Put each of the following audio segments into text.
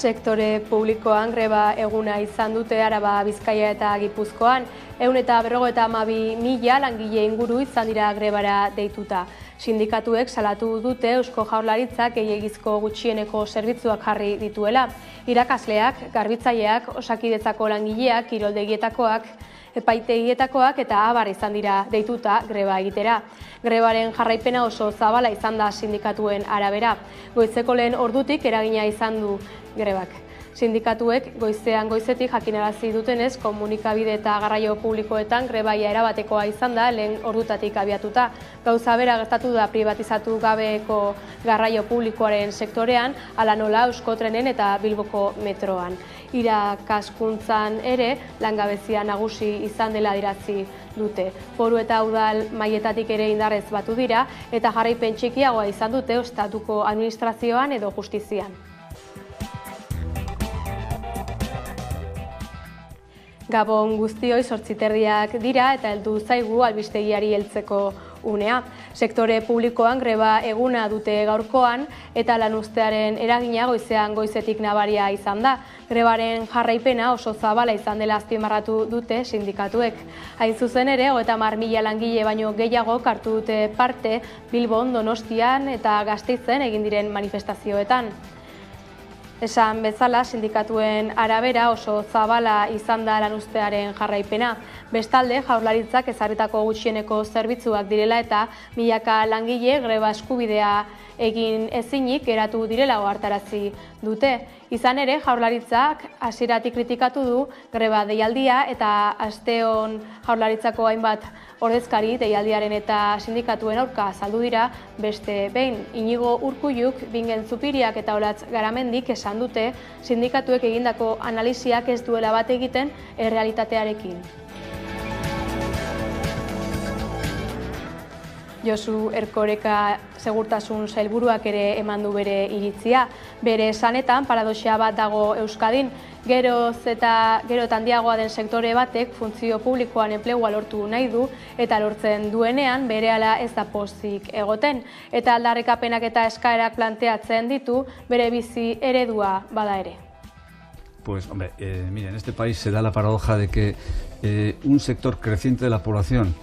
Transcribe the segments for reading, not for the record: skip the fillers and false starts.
Sektore publikoan greba eguna izan dute Araba, Bizkaia eta Gipuzkoan. 152.000 langile inguru izan dira grebara deituta. Sindikatuek salatu dute Eusko Jaurlaritzak gehiegizko gutxieneko zerbitzuak jarri dituela. Irakasleak, garbitzaileak, osakidetzako langileak, kiroldegietakoak, epaitegietakoak eta abar izan dira deituta greba egitera. Grebaren jarraipena oso zabala izan da sindikatuen arabera. Goizeko lehen ordutik eragina izan du grebak. Sindikatuek goizetik jakinarazi dutenez komunikabide eta garraio publikoetan grebaia erabatekoa izan da lehen ordutatik abiatuta. Gauza bera gertatu da privatizatu gabeko garraio publikoaren sektorean, hala nola Euskotrenen eta Bilboko metroan. Irakaskuntzan ere langabezia nagusi izan dela adierazi dute. Foru eta udal mailetatik ere indarrez batu dira eta jarraipen txikiagoa izan dute estatuko administrazioan edo justizian. Gabon guztioi 8:30 dira eta heldu zaigu albistegiari heltzeko unea. Sektore publikoan greba eguna dute gaurkoan eta lanuztearen eragina goizetik nabaria izan da. Grebaren jarraipena oso zabala izan dela azpimarratu dute sindikatuek. Hain zuzen ere, 30.000 langile baino gehiago hartu dute parte Bilbon, Donostian eta Gasteizen egin diren manifestazioetan. Esan bezala, sindikatuen arabera oso zabala izan da lanuztearen jarraipena. Bestalde, Jaurlaritzak ezarritako gutxieneko zerbitzuak direla eta milaka langile greba eskubidea egin ezinik geratu direla ohartarazi dute. Izan ere, Jaurlaritzak hasieratik kritikatu du greba deialdia eta asteon Jaurlaritzako hainbat ordezkari deialdiaren eta sindikatuen aurka azaldu dira, beste behin Inigo Urkulluk, Bingen Zupiriak eta Olatz Garamendik esan dute sindikatuek egindako analisiak ez duela bat egiten errealitatearekin. Josu Erkoreka segurtasun sailburuak ere eman du bere iritzia. Bere esanetan paradoxia bat dago Euskadin. Gero eta handiagoa den sektore batek funtzio publikoan enplegua lortu nahi du eta lortzen duenean berehala ez da pozik egoten. Eta aldarrikapenak eta eskaerak planteatzen ditu bere bizi eredua bada ere. Pues, hombre, mira, en este país se da la paradoja de que un sector creciente de la población,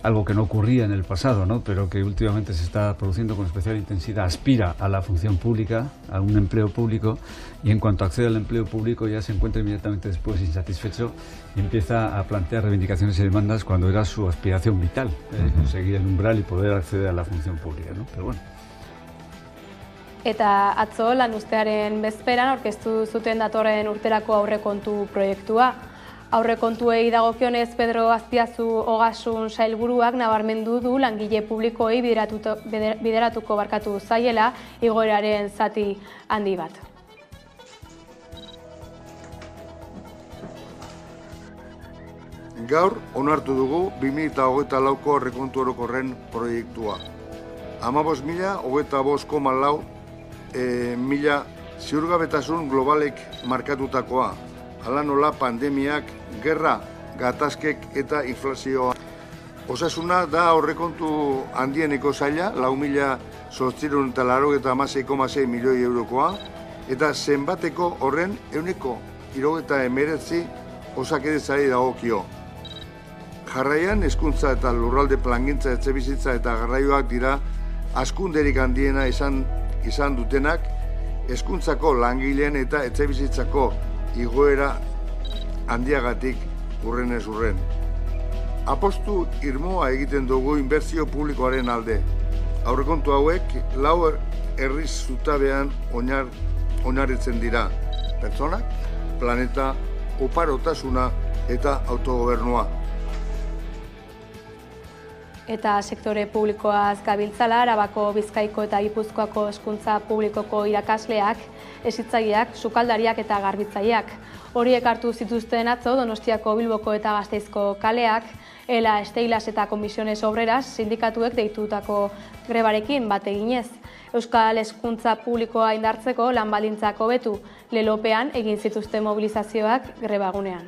algo que no ocurría en el pasado, ¿no?, pero que últimamente se está produciendo con especial intensidad, aspira a la función pública, a un empleo público, y en cuanto accede al empleo público ya se encuentra inmediatamente después insatisfecho y empieza a plantear reivindicaciones y demandas cuando era su aspiración vital, conseguir el umbral y poder acceder a la función pública, ¿no? Pero bueno. Eta atzo lanuztearen bezperan aurkeztu zuten datorren urterako aurrekontu proiektua. Aurrekontuei dagokionez Pedro Azpiazu Ogasun sailburuak nabarmendu du langile publikoei bideratuko zaiela igoeraren zati handi bat. Gaur onartu dugu 2024ko aurrekontu orokorren proiektua. 15.025,4 ziurgabetasun globalek markatutakoa. Hala nola pandemiak, gerra, gatazkek eta inflazioa. Osasuna da aurrekontu handieneko zaila, 4.886,6 milioi eurokoa, eta zenbateko horren 119 osakidetzari dagokio. Jarraian, hezkuntza eta lurralde plangintza, etxebizitza eta garraioak dira hazkunderik handiena izan dutenak, hezkuntzako langileen eta etxebizitzako igoera handiagatik urrenez urren. Apostu irmoa egiten dugu inbertsio publikoaren alde. Aurrekontu hauek 4 herri zutabean oinarritzen dira. Pertsonak, planeta, oparotasuna eta autogobernua. Eta sektore publikoaz gabiltzala, Arabako, Bizkaiko eta Gipuzkoako hezkuntza publikoko irakasleak, hezitzaileak, sukaldariak eta garbitzaileak. Horiek hartu zituzten atzo Donostiako, Bilboko eta Gasteizko kaleak, ELA, Steilas eta Komisiones Obreras sindikatuek deitutako grebarekin bat eginez. Euskal hezkuntza publikoa indartzeko lan baldintzak hobetu, lelopean egin zituzten mobilizazioak grebagunean.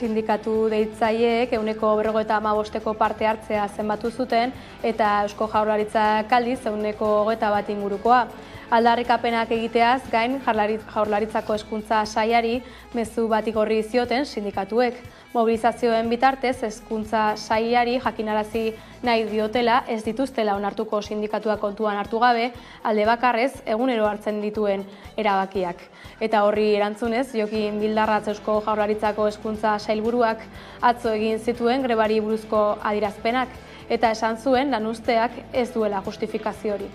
Sindikatu deitzaileek 95% parte hartzea zenbatu zuten eta Eusko Jaurlaritzak aldiz 21% ingurukoa. Aldarrikapenak egiteaz gain Jaurlaritzako hezkuntza sailari mezu bat igorri zioten sindikatuek. Mobilizazioen bitartez hezkuntza sailari jakinarazi nahi diotela ez dituztela onartuko sindikatuak kontuan hartu gabe, alde bakarrez egunero hartzen dituen erabakiak. Eta horri erantzunez, Jokin Bildarratz Eusko Jaurlaritzako hezkuntza sailburuak atzo egin zituen grebari buruzko adierazpenak eta esan zuen lanuzteak ez duela justifikaziorik.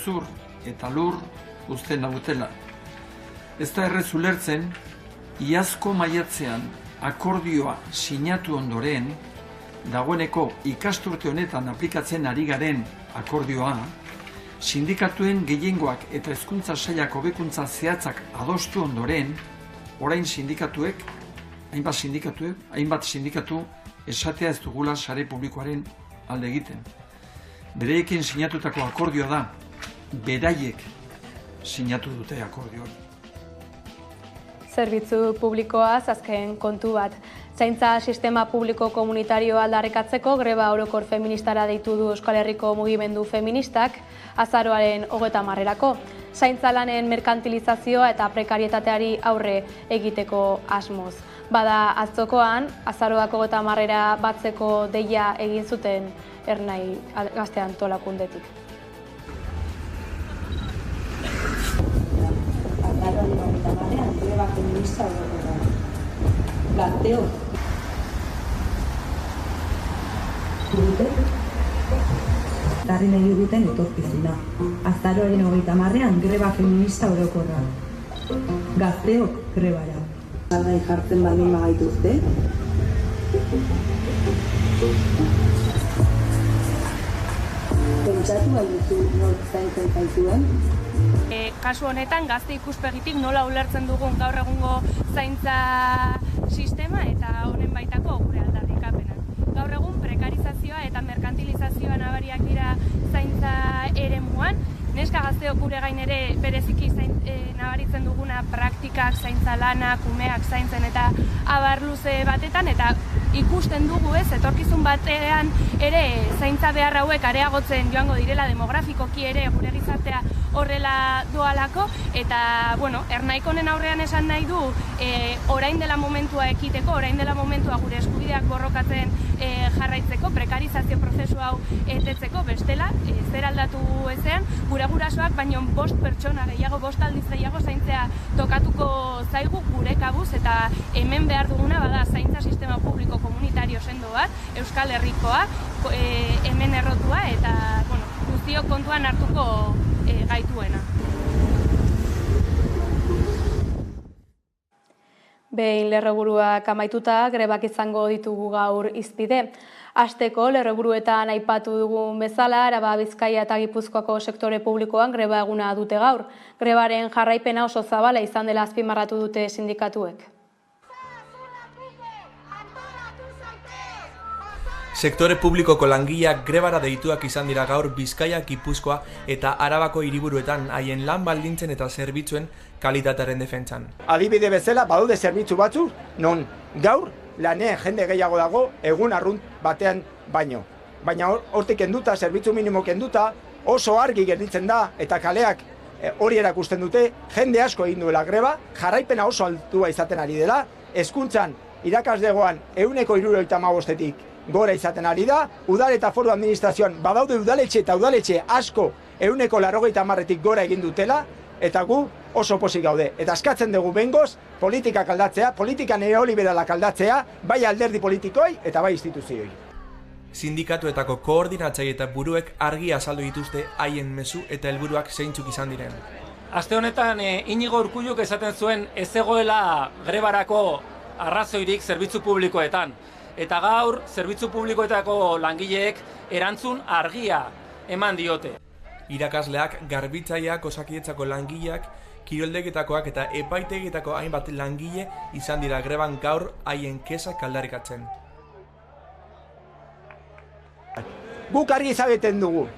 Zur eta lur uzten nagutela. Ez da errez ulertzen, iazko maiatzean akordioa sinatu ondoren, dagoeneko ikasturte honetan aplikatzen ari garen akordioa, sindikatuen gehiengoak eta hezkuntza sailak hobekuntza zehatzak adostu ondoren, orain hainbat sindikatu esatea ez dugula sare publikoaren alde egiten. Bereekin sinatutako akordioa da, beraiek sinatu dute akordioa. Zerbitzu publikoaz azken kontu bat. Zaintza sistema publiko komunitario aldarrikatzeko greba orokor feministara deitu du Euskal Herriko mugimendu feministak azaroaren 30-erako. Zaintza lanen merkantilizazioa eta prekarietateari aurre egiteko asmoz. Bada atzokoan, azaroak 30-era batzeko deia egin zuten Ernai Gazte Antolakundetik. Greba feminista Gazteo darri nahi duten etorkizuna. Azaroaren 30-ean greba feminista orokorra. Gazteok grebara. Gai jartzen baldin bagaituzte. Pentsatu baitu nork zaintzen zaituen? Kasu honetan gazte ikuspegitik nola ulertzen dugun gaur egungo zaintza sistema eta honen baitako gure aldarrikapenak. Gaur egun prekarizazioa eta merkantilizazioa nabariak dira zaintza eremuan. Neska gazteok gure gain ere bereziki nabaritzen duguna praktikak, zaintza lanak, umeak zaintzen eta abar luze batetan, eta ikusten dugu etorkizun batean ere zaintza behar hauek areagotzen joango direla demografikoki ere gure gizartea horrela doalako, eta Ernaik honen aurrean esan nahi du orain dela momentua ekiteko, orain dela momentua gure eskubideak borrokatzen jarraitzeko, prekarizazio prozesu hau etetzeko, bestela, zer aldatu ezean, gure gurasoak baino 5 pertsona gehiago, 5 aldiz gehiago zaintzea tokatuko zaigu gure kabuz, eta hemen behar duguna bada zaintza sistema publiko komunitario sendo bat, Euskal Herrikoa, hemen errotua, eta guztiok kontuan hartuko gaituena. Behin lerroburuak amaituta, grebak izango ditugu gaur hizpide. Hasteko, lerroburuetan aipatu dugun bezala, Araba, Bizkaia eta Gipuzkoako sektore publikoan greba eguna dute gaur. Grebaren jarraipena oso zabala izan dela azpimarratu dute sindikatuek. Sektore publikoko langileak grebara deituak izan dira gaur Bizkaia, Gipuzkoa eta Arabako hiriburuetan haien lan baldintzen eta zerbitzuen kalitatearen defentsan. Adibide bezala badaude zerbitzu batzuk non gaur lanean jende gehiago dago egun arrunt batean baino. Baina hortik kenduta, zerbitzu minimo kenduta, oso argi gelditzen da eta kaleak hori erakusten dute, jende asko egin duela greba, jarraipena oso altua izaten ari dela, hezkuntzan irakaslegoan 175-tik gora izaten ari da, udal eta foru administrazioan badaude udaletxe eta udaletxe asko 180-tik gora egin dutela, eta gu oso pozik gaude. Eta eskatzen dugu behingoz, politika aldatzea, politika neoliberalak aldatzea, bai alderdi politikoi eta bai instituzioi. Sindikatuetako koordinatzaile eta buruek argi azaldu dituzte haien mezu eta helburuak zeintzuk izan diren. Aste honetan Inigo Urkulluk esaten zuen ez zegoela grebarako arrazoirik zerbitzu publikoetan. Eta gaur, zerbitzu publikoetako langileek erantzun argia eman diote. Irakasleak, garbitzaileak, osakidetzako langileak, kiroldegitakoak eta epaitegitako hainbat langile izan dira greban gaur haien kesak aldarrikatzen. Guk argi izabeten dugu.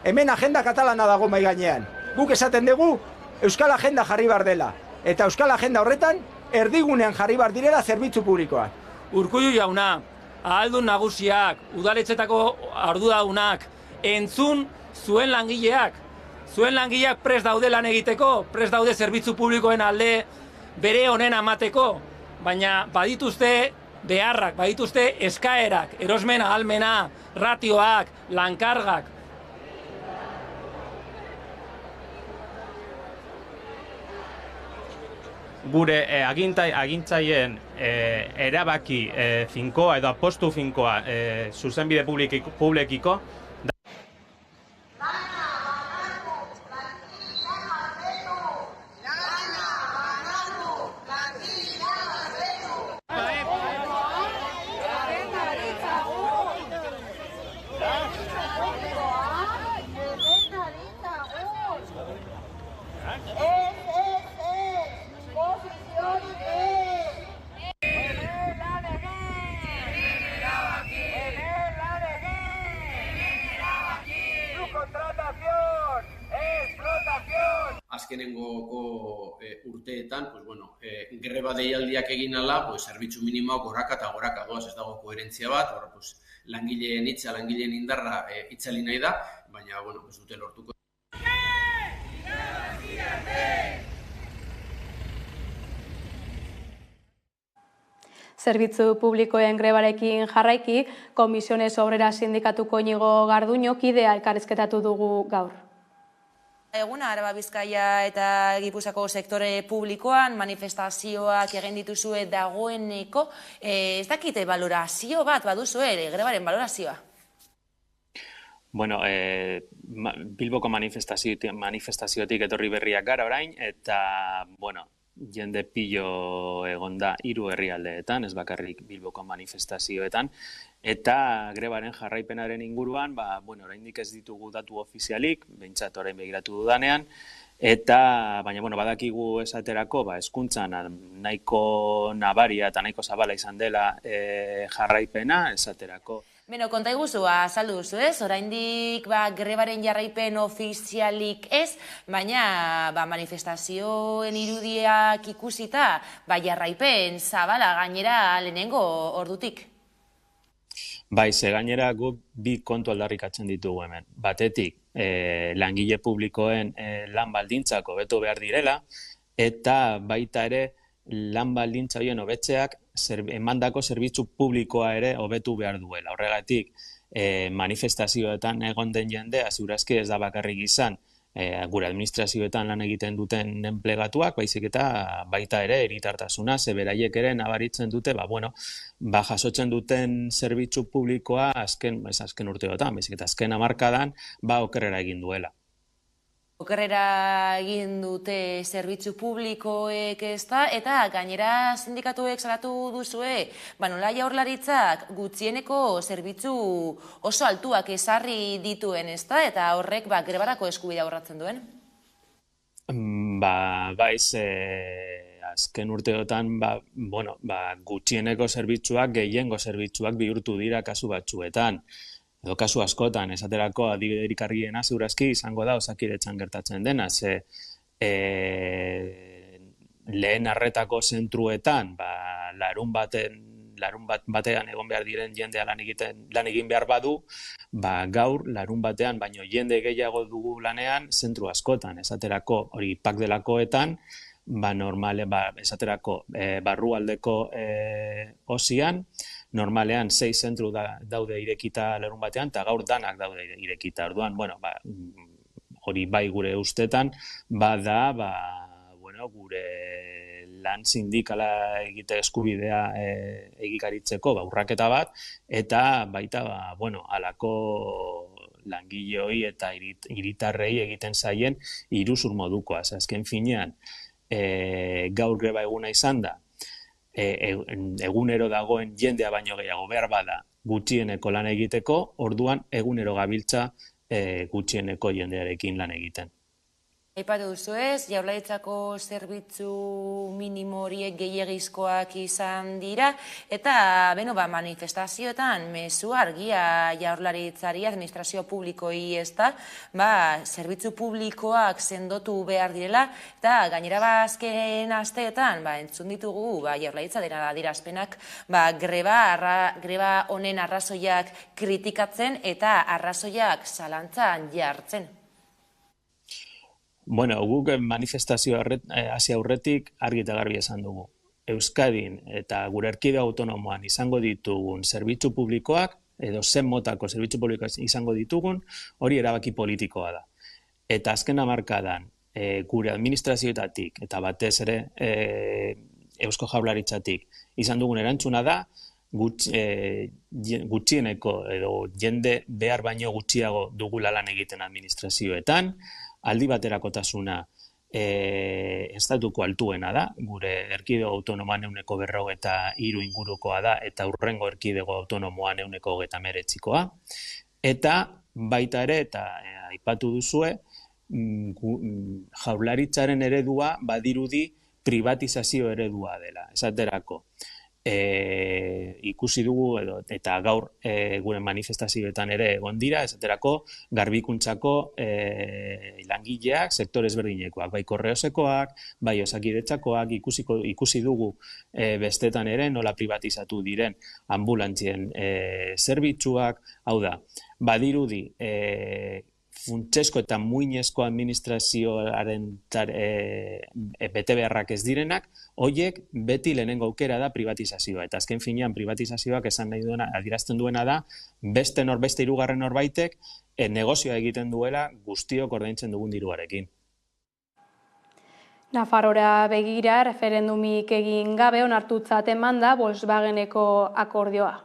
Hemen agenda katalana dago mai gainean. Guk esaten dugu Euskal Agenda jarri bar dela. Eta Euskal Agenda horretan erdigunean jarri bar direla zerbitzu publikoak. Urkullu jauna, ahaldun nagusiak, udaletxetako arduradunak, entzun zuen langileak prest daude lan egiteko, prest daude zerbitzu publikoen alde bere honen amateko, baina badituzte beharrak, badituzte eskaerak, erosmen ahalmena, ratioak, lankargak. Gure agintzaien erabaki finkoa edo apostu finkoa zuzenbide publikiko. Azkenengoko urteetan, greba deialdiak egin ala, zerbitzu minimoak goraka eta goraka doaz, ez dago koherentzia bat, langileen hitza, langileen indarra itzali nahi da, baina, ez dute lortuko. Zerbitzu publikoen grebarekin jarraiki, Komisiones Obrera Sindikatuko Inigo Garduño kidea elkarrizketatu dugu gaur. Eguna, Araba, Bizkaia eta Gipuzkoako sektore publikoan manifestazioak egin dituzue dagoeneko. Ez dakite balorazio bat baduzue, grebaren balorazioa? Bueno, Bilboko manifestaziotik etorri berriak gara orain, eta, jende pilo egonda 3 herrialdeetan, ez bakarrik Bilboko manifestazioetan, eta grebaren jarraipenaren inguruan, oraindik ez ditugu datu ofizialik, behintzat orain begiratu dudanean, eta, badakigu esaterako, hezkuntzan nahiko nabaria eta nahiko zabala izan dela jarraipena, esaterako. Konta iguzu, azaldu duzu ez, oraindik grebaren jarraipen ofizialik ez, baina manifestazioen irudiak ikusita, jarraipen zabala gainera lehenengo ordutik. Bai, ze gainera guk bi kontu aldarrikatzen ditugu hemen. Batetik, langile publikoen lan baldintzak hobetu behar direla, eta baita ere lan baldintza horien hobetzeak emandako zerbitzu publikoa ere hobetu behar duela. Horregatik, manifestazioetan egon den jendea, ziurazki ez da bakarrik izan, gure administrazioetan lan egiten duten enplegatuak, baizik eta baita ere hiritartasuna, ze beraiek ere nabaritzen dute, jasotzen duten zerbitzu publikoa azken urteotan, baizik eta azken hamarkadan, okerrera egin duela. Okerrera egin dute zerbitzu publikoek ezta, eta gainera sindikatuek salatu duzue, nola Jaurlaritzak gutxieneko zerbitzu oso altuak ezarri dituen ezta, eta horrek grebarako eskubidea urratzen duen? Baiz, azken urteotan, gutxieneko zerbitzuak, gehiengo zerbitzuak bihurtu dira kasu batzuetan. Edo kasu askotan, esaterako adibiderik argiena ziurazki izango da Osakidetzan gertatzen dena, ze lehen arretako zentruetan, larun batean egon behar diren jendea lan egin behar badu, gaur larun batean, baino jende gehiago dugu lanean zentru askotan, esaterako hori pak delakoetan, normale, esaterako barrualdeko osian, normalean 6 zentru daude irekita larun batean, eta gaur danak daude irekita. Orduan, hori bai gure ustetan, gure lan sindikala egite eskubidea egikaritzeko urraketa bat, eta baita, halako langileoi eta hiritarrei egiten zaien iruzur modukoa. Azken finean, gaur greba eguna izan da, egunero dagoen jendea baino gehiago behar bada gutxieneko lan egiteko, orduan egunero gabiltza gutxieneko jendearekin lan egiten. Aipatu duzu ez, Jaurlaritzako zerbitzu minimo horiek gehiegizkoak izan dira, eta manifestazioetan mezu argia Jaurlaritzari, administrazio publikoi ezta, zerbitzu publikoak sendotu behar direla, eta gainera azken asteetan entzun ditugu Jaurlaritza dena adierazpenak greba honen arrazoiak kritikatzen eta arrazoiak zalantzan jartzen. Guk manifestazio hasi aurretik argi eta garbi esan dugu. Euskadin eta gure erkidego autonomoan izango ditugun zerbitzu publikoak, edo zen motako zerbitzu publikoak izango ditugun, hori erabaki politikoa da. Eta azken hamarkadan gure administrazioetatik eta batez ere Eusko Jaurlaritzatik izan dugun erantzuna da, gutxieneko edo jende behar baino gutxiago dugula lan egiten administrazioetan, aldi baterakotasuna estatuko altuena da, gure erkidego autonomoan 93% ingurukoa da, eta hurrengo erkidego autonomoan 29%. Eta baita ere, eta aipatu duzue, Jaurlaritzaren eredua badirudi privatizazio eredua dela, esaterako. Ikusi dugu eta gaur gure manifestazioetan ere egon dira, esaterako garbikuntzako langileak, sektore ezberdinekoak, bai korreosekoak, bai Osakidetzakoak, ikusi dugu bestetan ere nola privatizatu diren anbulantzien zerbitzuak, hau da, badirudi funtsesko eta muinezko administrazioaren bete beharrak ez direnak, horiek beti lehenengo aukera da privatizazioa. Eta azken finean privatizazioak esan nahi duena, adierazten duena da, beste hirugarren norbaitek negozioa egiten duela guztiok ordaintzen dugun diruarekin. Nafarrora begira, referendumik egin gabe onartutzat eman da Volkswageneko akordioa.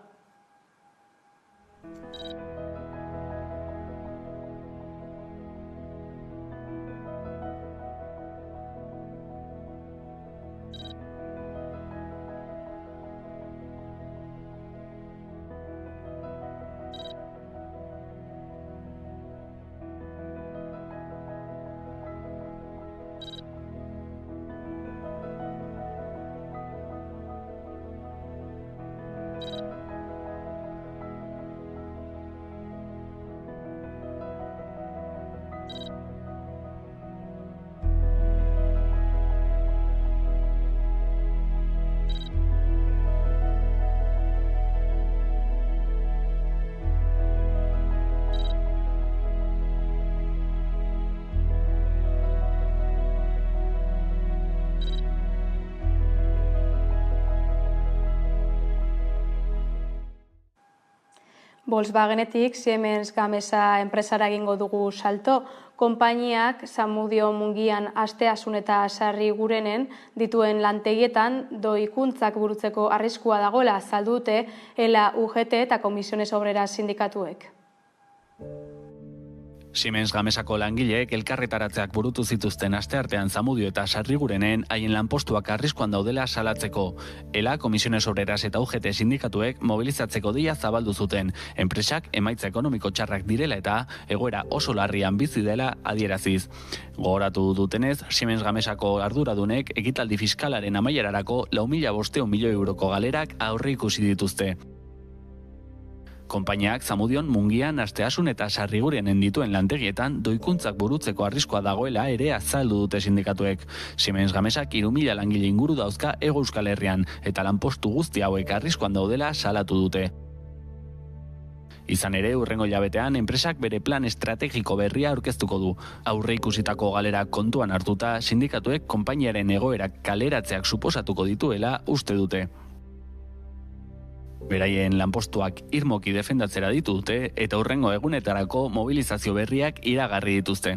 Volkswagenetik Siemens Gamesa enpresara egingo dugu salto. Konpainiak Zamudio Mungian Asteasun eta Sarri Gurenen dituen lantegietan doikuntzak burutzeko arriskua dagoela azaldute ELA, UGT eta Comisiones Obreras sindikatuek. Siemens Gamesako langileek elkarretaratzeak burutu zituzten asteartean Zamudio eta Sarrigurenen haien lanpostuak arriskuan daudela salatzeko. ELA, Comisiones Obreras eta UGT sindikatuek mobilizatzeko deia zabaldu zuten. Enpresak emaitza ekonomiko txarrak direla eta egoera oso larrian bizi dela adieraziz. Gogoratu dutenez, Siemens Gamesako arduradunek ekitaldi fiskalaren amaierarako 4.500 milioi euroko galerak aurreikusi dituzte. Konpainiak Zamudion, Mungian, Asteasun eta Sarrigurenen dituen lantegietan doikuntzak burutzeko arriskoa dagoela ere azaldu dute sindikatuek. Siemens Gamesak 3.000 langile inguru dauzka Hego Euskal Herrian eta lanpostu guzti hauek arriskoan daudela salatu dute. Izan ere, hurrengo hilabetean enpresak bere plan estrategiko berria aurkeztuko du. Aurreikusitako galerak kontuan hartuta, sindikatuek konpainiaren egoerak kaleratzeak suposatuko dituela uste dute. Beraien lanpostuak irmoki defendatzera ditute eta hurrengo egunetarako mobilizazio berriak iragarri dituzte.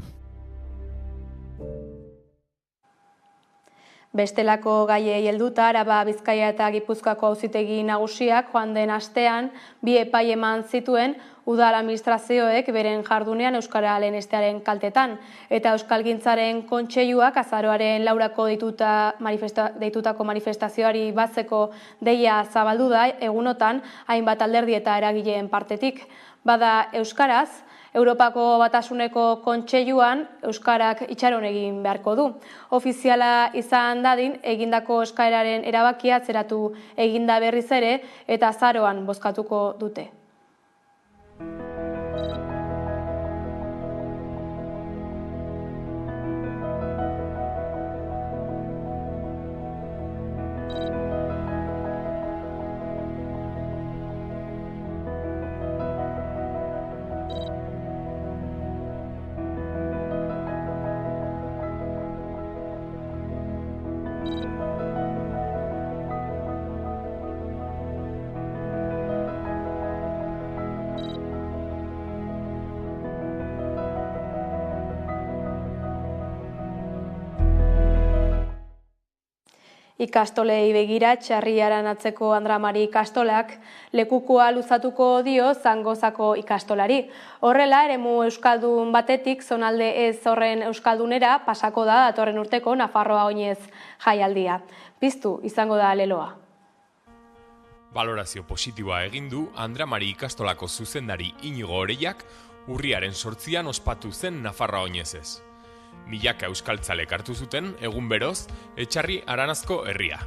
Bestelako gaiei helduta, Araba, Bizkaia eta Gipuzkoako auzitegi nagusiak joan den astean 2 epai eman zituen udal administrazioek beren jardunean euskara lehenestearen kaltetan eta euskalgintzaren kontseiluak azaroaren 4ko deitutako manifestazioari batzeko deia zabaldu da egunotan hainbat alderdi eta eragileen partetik. Bada euskaraz, Europako Batasuneko kontseiluan euskarak itxaron egin beharko du. Ofiziala izan dadin egindako eskaeraren erabakia atzeratu eginda berriz ere eta azaroan bozkatuko dute. Ikastolei begira Txarriaran atzeko Andramari ikastolak lekukoa luzatuko dio Zangozako ikastolari. Horrela, eremu euskaldun batetik zonalde ez horren euskaldunera pasako da datorren urteko Nafarroa oinez jaialdia. Piztu izango da leloa. Balorazio positiboa egin du Andramari ikastolako zuzendari Inigo Oreiak urriaren 8an ospatu zen Nafarroa oinezez. Milaka euskaltzalek hartu zuten, egun beroz, Etxarri Aranazko herria.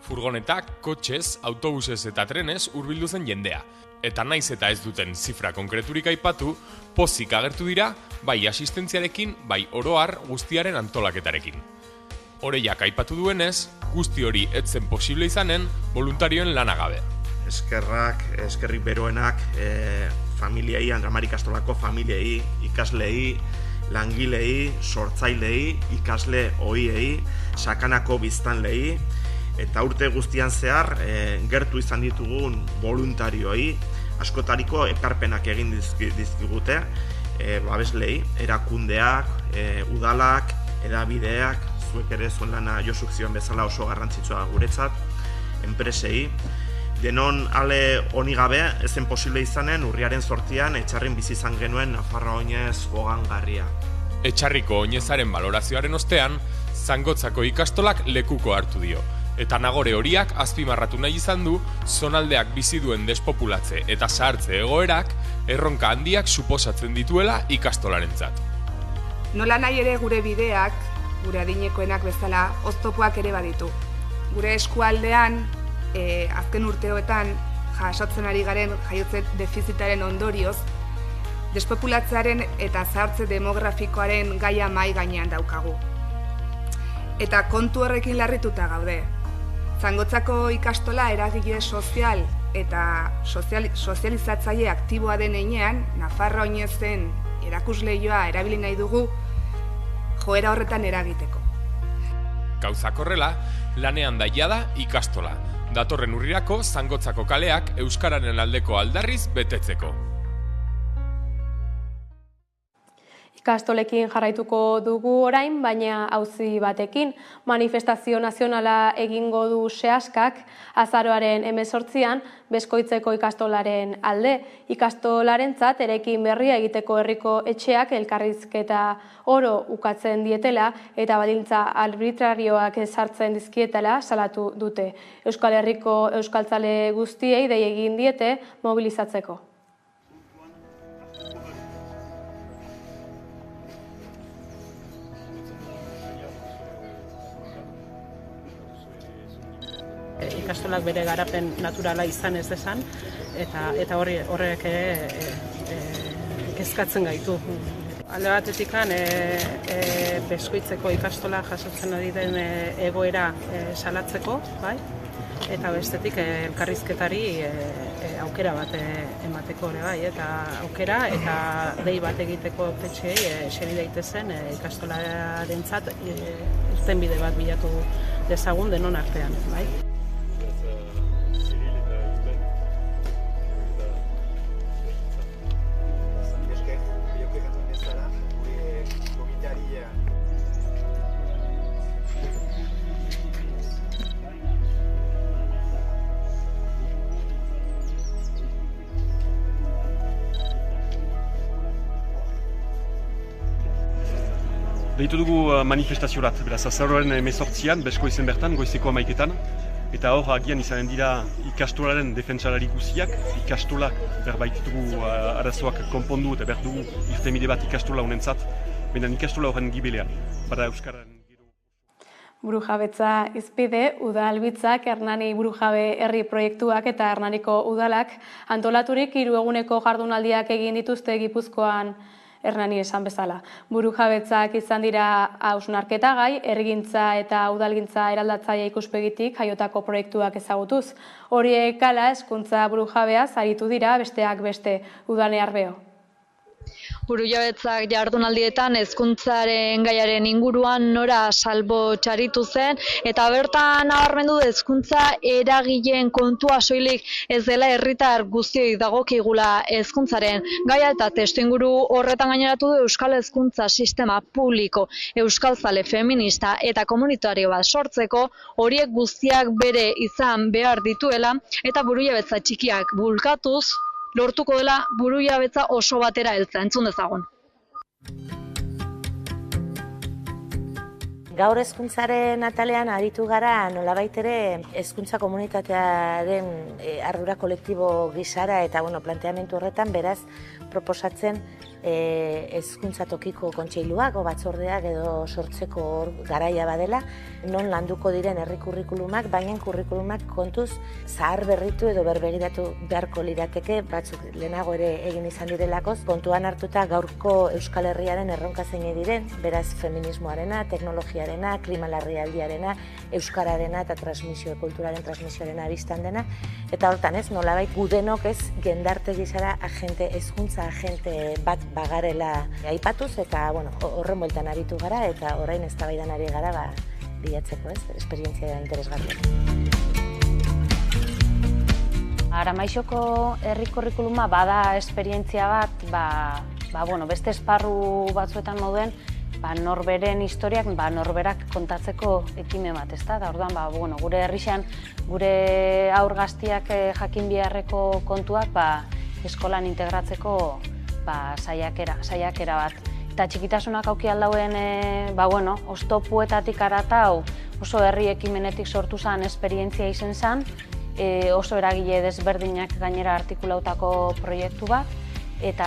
Furgonetak, kotxez, autobusez eta trenez hurbildu zen jendea. Eta naiz eta ez duten zifra konkreturik aipatu, pozik agertu dira, bai asistentziarekin, bai oroar guztiaren antolaketarekin. Oreiak aipatu duenez, guzti hori etzen posible izanen, voluntarioen lanagabe. Eskerrik beroenak, familiei, Andramari ikastolako familiei, ikaslei, langilei, sortzailei, ikasle ohiei, sakanako biztanlei, eta urte guztian zehar gertu izan ditugun voluntarioei, askotariko ekarpenak egin dizkigute, babeslei, erakundeak, udalak, edabideak, zuek ere zuen lana Josuk zioen bezala oso garrantzitsua guretzat, enpresei. Denon ale honi gabe, ezen posible izanen, urriaren 8an Etxarrin bizi izan genuen Nafarroa oinez gogangarria. Etxarriko oinezaren balorazioaren ostean, Zangotzako ikastolak lekuko hartu dio. Eta Nagore horiak azpimarratu nahi izan du, zonaldeak bizi duen despopulatze eta zahartze egoerak, erronka handiak suposatzen dituela ikastolarentzat. Nola nahi ere gure bideak, gure adinekoenak bezala, oztopoak ere baditu. Gure eskualdean, azken urteoetan jasotzen ari garen jaiotze defizitaren ondorioz, despopulatzearen eta zahartze demografikoaren gaia mahai gainean daukagu. Eta kontu horrekin larrituta gaude. Zangotzako ikastola eragile sozial eta sozializatzaile aktiboa den heinean, Nafarroa oinezen erakusleioa erabili nahi dugu joera horretan eragiteko. Gauzak horrela, lanean daia da ikastola. Datorren urrirako Zangotzako kaleak euskararen aldeko aldarriz betetzeko. Ikastolekin jarraituko dugu orain, baina auzi batekin. Manifestazio nazionala egingo du Seaskak azaroaren 18an Beskoitzeko ikastolaren alde. Ikastolarentzat eraikin berria egiteko herriko etxeak elkarrizketa oro ukatzen dietela eta baldintza arbitrarioak sartzen dizkietela salatu dute. Euskal Herriko euskaltzale guztiei dei egin diete mobilizatzeko. Ikastolak bere garapen naturala izan ez dezan, eta horrek kezkatzen gaitu. Alde batetik Beskoitzeko ikastola jasotzen ari den egoera salatzeko, bai? Eta bestetik elkarrizketari aukera bat emateko ere bai, eta aukera eta dei bat egiteko petxeei eseri daitezen ikastolarentzat irtenbide bat bilatu dezagun denon artean, bai? Deitu dugu manifestaziorat, beraz, azaroaren 18an, Beskoitzen bertan, goizeko 11etan, eta hor agian izanen dira ikastolaren defentsalari guziak, ikastolak berbaititugu arazoak konpondu eta berdugu irtenbide bat ikastola honentzat, baina ikastola horren gibelean, bada Euskararen. Burujabetza izpide, Udalbitzak, Hernani Burujabe herri proiektuak eta Hernaniko udalak antolaturik 3 eguneko jardunaldiak egin dituzte Gipuzkoan Hernani esan bezala. Burujabetzak izan dira hausnarketa gai, herrigintza eta udalgintza eraldatzaile ikuspegitik jaiotako proiektuak ezagutuz. Horiek hala hezkuntza burujabeaz aritu dira besteak beste Udane Arbeo. Burujabetzak jardunaldietan hezkuntzaren gaiaren inguruan nora salbo txaritu zen eta bertan nabarmendu hezkuntza eragileen kontua soilik ez dela herritar guztioi dagokigula hezkuntzaren gaia eta testuinguru horretan gaineratu du euskal hezkuntza sistema publiko, euskaltzale feminista eta komunitario bat sortzeko horiek guztiak bere izan behar dituela eta burujabetza txikiak bulkatuz lortuko dela burujabetza oso batera heltzea, entzun dezagun. Gaur hezkuntzaren atalean aritu gara nolabait ere hezkuntza komunitatearen ardura kolektibo gisara eta planteamendu horretan beraz proposatzen hezkuntza tokiko kontseiluak o batzordeak edo sortzeko garaia badela, non landuko diren herri kurrikulumak, baina kurrikulumak kontuz zahar berritu edo berbegiratu beharko lirateke, batzuk lehenago ere egin izan direlakoz, kontuan hartuta gaurko Euskal Herriaren erronka zein diren, beraz feminismoarena, teknologiarena, klima larrialdiarena, euskararena eta kulturaren transmisioarena biztan dena, eta hortan nolabait gudenok jendarte gisara hezkuntza agente bat bagarela aipatuz eta horren bueltan aritu gara eta orain eztabaidan ari gara bilatzeko, esperientzia interesgarria. Aramaixoko herri kurrikuluma bada esperientzia bat, beste esparru batzuetan moduen norberen historiak norberak kontatzeko ekimen bat, ezta? Da orduan gure herrixan gure haur gaztiak jakin beharreko kontuak eskolan integratzeko saiakera bat. Eta txikitasunak auki aldauen oztopuetatik aratau oso herri ekimenetik sortu zen esperientzia izen zen, oso eragile desberdinak gainera artikulautako proiektu bat, eta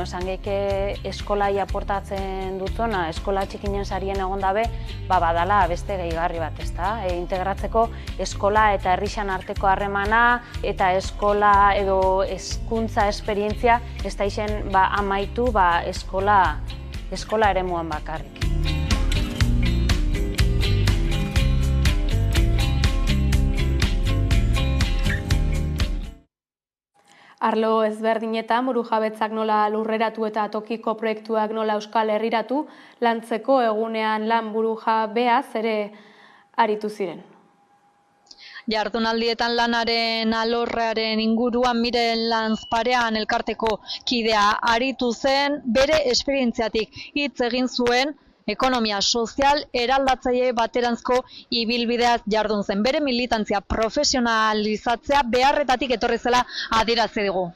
esan geike eskolai aportatzen dutzona, eskola txikinen sarien egon dabe, badala beste gehigarri bat, ezta? Integratzeko eskola eta herrixan arteko harremana eta eskola edo hezkuntza esperientzia ez da izen amaitu eskola eremuan bakarrik. Arlo ezberdinetan burujabetzak nola lurreratu eta tokiko proiektuak nola euskal herriratu lantzeko egunean lan burujabeaz ere aritu ziren. Jardunaldietan lanaren alorrearen inguruan Miren Lanzparean elkarteko kidea aritu zen, bere esperientziatik hitz egin zuen, ekonomia sozial eraldatzaile bateranzko ibilbideaz jardun zen. Bere militantzia profesionalizatzea beharretatik etorri zela adierazi digu.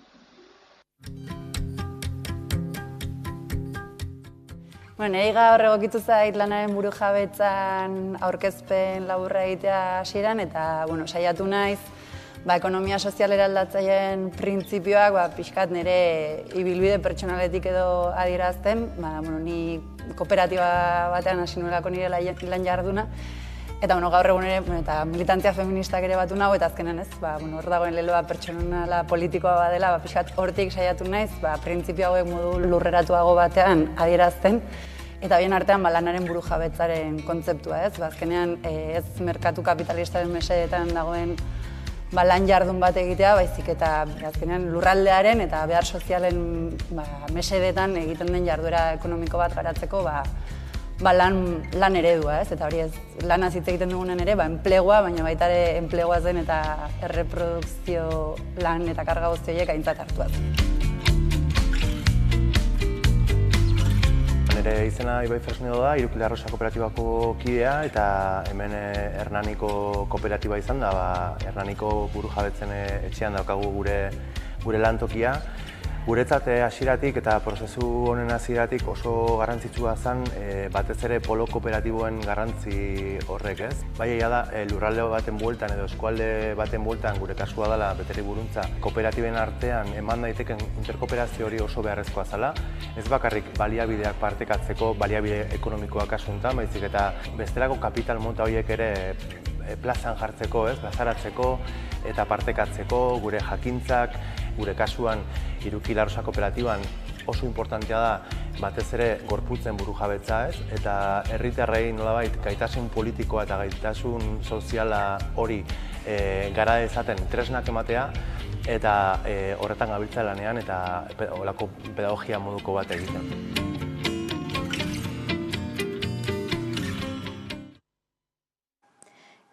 Niri gaur egokitu zait lanaren burujabetzan aurkezpen laburra egitea hasieran eta saiatu naiz ekonomia sozial eraldatzaileen printzipioak pixkat nire ibilbide pertsonaletik edo adierazten, ni kooperatiba batean hasi nuelako nire lan jarduna, eta gaur egun ere militantzia feministak ere batu nago, eta azkenen hor dagoen leloa pertsonala politikoa badela, pixkat hortik saiatu naiz, printzipio hauek modu lurreratuago batean adierazten, eta bien artean lanaren burujabetzaren kontzeptua, azkenean ez merkatu kapitalistaren mesedetan dagoen lan jardun bat egitea, baizik eta azkenean lurraldearen eta behar sozialen mesedetan egiten den jarduera ekonomiko bat garatzeko lan eredua, eta hori lanaz hitz egiten dugunen ere, enplegua, baina baita ere enplegua zen eta erreprodukzio lan eta karga guzti horiek aintzat hartuaz. Nire izena Ibai Fresnedo da, Irukila Arrosa kooperatibako kidea eta hemen Hernaniko kooperatiba izan da, Hernaniko burujabetzen etxean daukagu gure lantokia. Guretzat hasieratik eta prozesu honen hasieratik oso garrantzitsua zen batez ere polo kooperatiboen garrantzi horrek, ez? Bai egia da lurralde baten bueltan edo eskualde baten bueltan gure kasua dela Beteri Buruntza kooperatiben artean eman daiteken interkooperazio hori oso beharrezkoa zela. Ez bakarrik baliabideak partekatzeko, baliabide ekonomikoak kasu honetan, baizik eta bestelako kapital mota horiek ere plazan jartzeko, plazaratzeko eta partekatzeko gure jakintzak, gure kasuan Irukila Arrosa kooperatiban oso importantea da batez ere gorputzen burujabetza, eta herritarrei nolabait gaitasun politikoa eta gaitasun soziala hori gara dezaten tresnak ematea eta horretan gabiltza lanean eta holako pedagogia moduko bat egiten.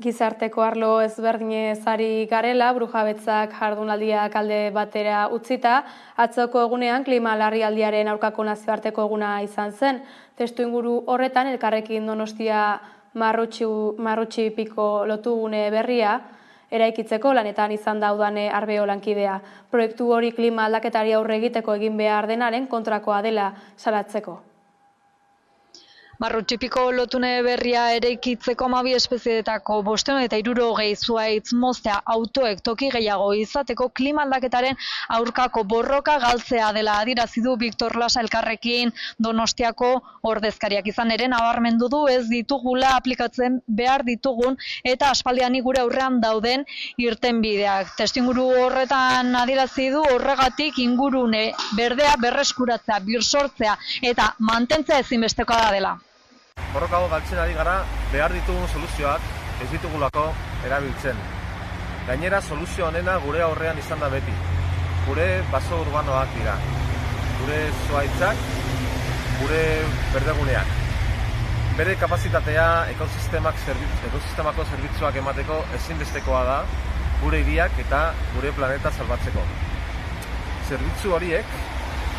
Gizarteko arlo ezberdinez ari garela, burujabetzak jardunaldiak alde batera utzita, atzoko egunean klima larrialdiaren aurkako nazioarteko eguna izan zen. Testuinguru horretan Elkarrekin Donostia Marrutxipiko lotugune berria eraikitzeko lanetan izan da Udane Arbeo lankidea. Proiektu hori klima aldaketari aurre egiteko egin behar denaren kontrakoa dela salatzeko. Marrutxipiko lotune berria eraikitzeko 12 espezietako 560 zuhaitz moztea autoek toki gehiago izateko klima aldaketaren aurkako borroka galtzea dela adierazi du Victor Lasa Elkarrekin Donostiako ordezkariak. Izan ere nabarmendu du ez ditugula aplikatzen behar ditugun eta aspaldianik gure aurrean dauden irtenbideak. Testuinguru horretan adierazi du horregatik ingurune berdea berreskuratzea, birsortzea eta mantentzea ezinbestekoa da dela. Borrokago galtzen ari gara behar ditugun soluzioak ez ditugulako erabiltzen. Gainera soluzio honena gure aurrean izan da beti. Gure baso urbanoak dira. Gure zuhaitzak, gure berdeguneak. Bere kapazitatea ekosistemako zerbitzuak emateko ezinbestekoa da gure hiriak eta gure planeta salbatzeko. Zerbitzu horiek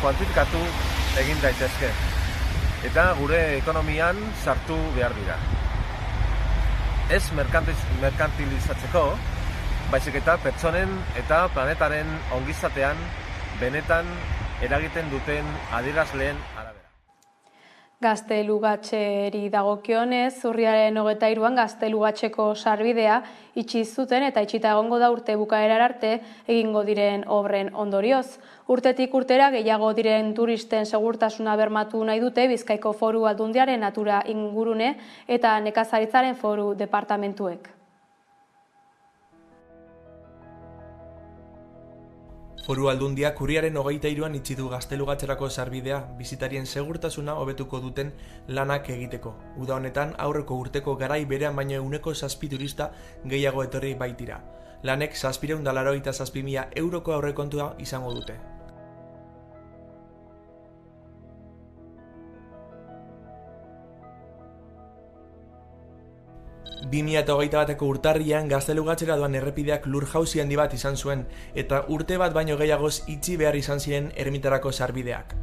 kuantifikatu egin daitezke eta gure ekonomian sartu behar dira. Ez merkantilizatzeko, baizik eta pertsonen eta planetaren ongizatean benetan eragiten duten adierazleen arabera. Gaztelugatxeri dagokionez, urriaren 23an Gaztelugatxeko sarbidea itxi zuten eta itxita egongo da urte bukaerar arte egingo diren obren ondorioz. Urtetik urtera gehiago diren turisten segurtasuna bermatu nahi dute Bizkaiko Foru Aldundiaren natura ingurune eta nekazaritzaren foru departamentuek. Foru Aldundiak urriaren 23an itxi du Gaztelugatxerako sarbidea bisitarien segurtasuna hobetuko duten lanak egiteko. Uda honetan aurreko urteko garai berean baino 7 turista gehiago etorri baitira. Lanek 787.000 euroko aurrekontua izango dute. 2021ko urtarrian Gaztelugatxera doan errepideak lur-jauzi handi bat izan zuen, eta urte bat baino gehiagoz itxi behar izan ziren ermitarako sarbideak.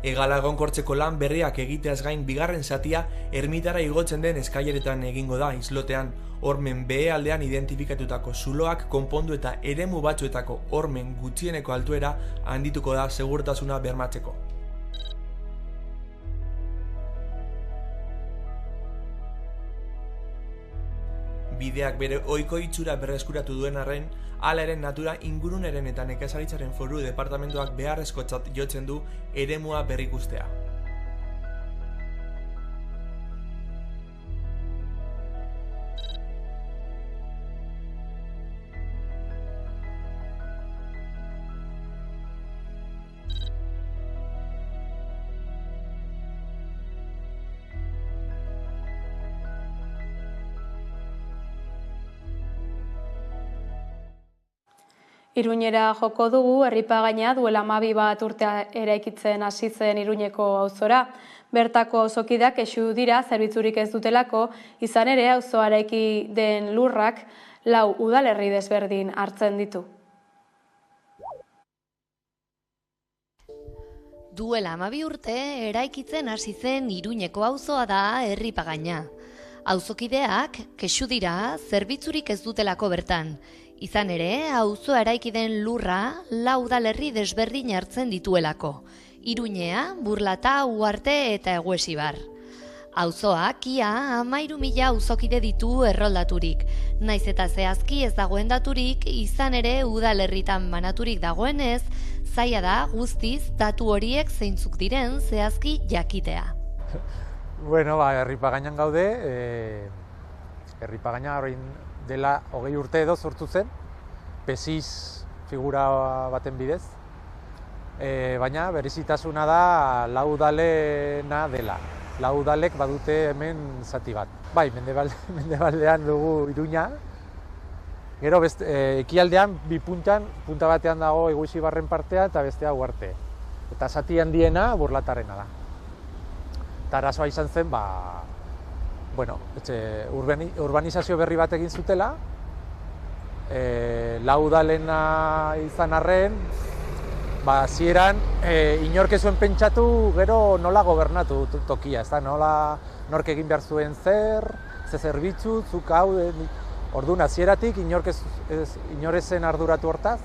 Hegala egonkortzeko lan berriak egiteaz gain bigarren zatia ermitara igotzen den eskaileretan egingo da islotean, hormen behealdean identifikatutako zuloak konpondu eta eremu batzuetako hormen gutxieneko altuera handituko da segurtasuna bermatzeko. Bideak bere ohiko itxura berreskuratu duen arren, hala ere natura inguruneren eta nekazaritzaren foru departamentuak beharrezkotzat jotzen du eremua berrikustea. Iruñera joko dugu, Erripagaina duela 12 bat urte eraikitzen hasi zen Iruñeko auzora. Bertako auzokideak kexu dira zerbitzurik ez dutelako, izan ere auzoa eraiki den lurrak 4 udalerri desberdin hartzen ditu. Duela 12 urte eraikitzen hasi zen Iruñeko auzoa da Erripagaina. Auzokideak kexu dira zerbitzurik ez dutelako bertan. Izan ere, auzoa eraiki den lurra 4 udalerri desberdin hartzen dituelako. Iruñea, Burlata, Uharte eta Eguesibar. Auzoak ia 13.000 auzokide ditu erroldaturik. Naiz eta zehazki ez dagoen daturik, izan ere udalerritan banaturik dagoenez, zaila da guztiz datu horiek zeintzuk diren zehazki jakitea. Bueno, Erripagainan gaude, Erripagaina orain dela 20 urte edo sortu zen, PESIS figura baten bidez, baina berezitasuna da 4 udalena dela. 4 udalek badute hemen zati bat. Bai, mendebaldean dugu Iruña, gero ekialdean 2 punta batean dago Eguesibarren partea eta bestea Uharte. Eta zati handiena Burlatarena da. Eta arazoa izan zen, urbanizazio berri bat egin zutela, 4 udalena izan arren, zieran inork ez zuen pentsatu gero nola gobernatu tokia, nork egin behar zuen ze zerbitzu, zuk hau, orduan hasieratik inor ez zen arduratu hortaz,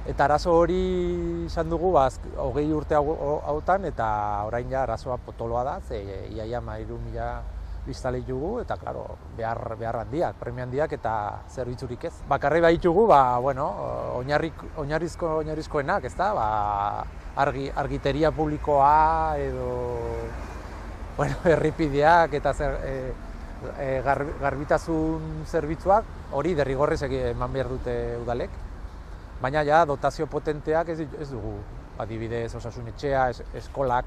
eta arazo hori izan dugu 20 urte hautan, eta orain ja arazoa potoloa da, iaia 13.000 biztalei dugu, eta klaro, behar handiak, premio handiak eta zerbitzurik ez. Bakarri baditugu, oinarrizkoenak, ez da, argiteria publikoa edo errepideak eta garbitasun zerbitzuak, hori derrigorrez eman behar dute udalek. Baina ja, dotazio potenteak ez dugu, adibidez, osasun etxea, eskolak,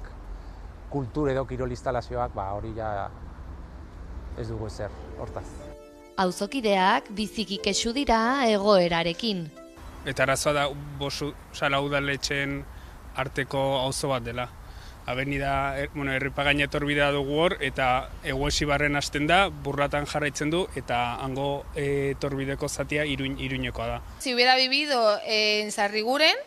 kultur edo kirol instalazioak, hori ja ez dugu ezer, hortaz. Auzokideak biziki kexu dira egoerarekin. Eta arazoa da 4 udaletxeen arteko auzo bat dela. Avenida, Erripagaina etorbidea dugu hor, eta Eguesibarren hasten da, Burlatan jarraitzen du, eta hango etorbideko zatia Iruñekoa da. Si hubiera vivido en Sarriguren,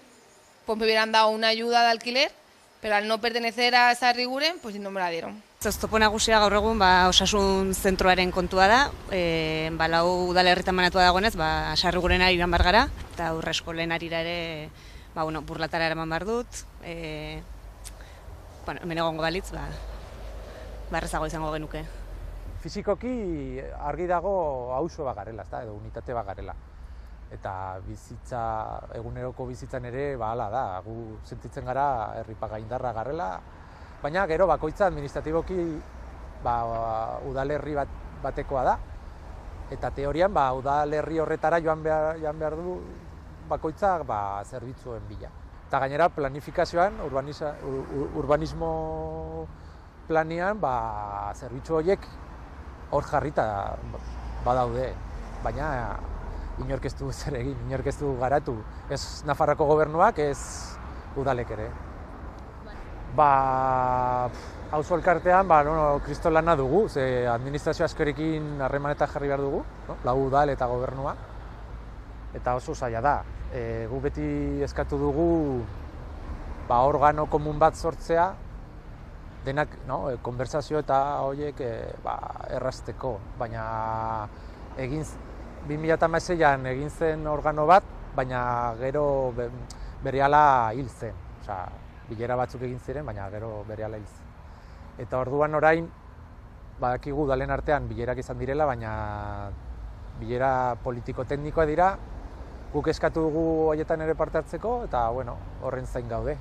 pues me hubieran dado una ayuda de alquiler, pero al no pertenecer a Sarriguren, pues no me la dieron. Oztopo nagusia gaur egun osasun zentroaren kontua da, 4 udalerritan banatua dagoenez, Sarrigurena iran behar gara, eta aurreskolen arira ere Burlatara eraman behar dut, hemen egongo balitz, errazago izango genuke. Fizikoki argi dago auzo bat garela, edo unitate bat garela. Eta eguneroko bizitzan ere, hala da, gu sentitzen gara Erripagaindarra garela, baina gero bakoitza administratiboki udalerri batekoa da, eta teorian udalerri horretara joan behar du bakoitza zerbitzuen bila. Eta gainera planifikazioan, urbanismo planean, zerbitzu horiek hor jarrita badaude, baina inork ez du zer egin, inork ez du garatu, ez Nafarroako gobernuak, ez udalek ere. Auzo elkartean, kristolana dugu, ze administrazio askorekin harremanetan jarri behar dugu, lau udal eta gobernua, eta oso zaila da. Gu beti eskatu dugu organo komun bat sortzea, denak konversazio eta horiek errazteko, baina 2016an egin zen organo bat, baina gero berehala hil zen. Bilera batzuk egin ziren, baina gero berehala hil zen. Eta orduan orain, badakigu udalen artean bilerak izan direla, baina bilera politiko-teknikoa dira, guk eskatu dugu horietan ere parte hartzeko, eta horren zain gaude.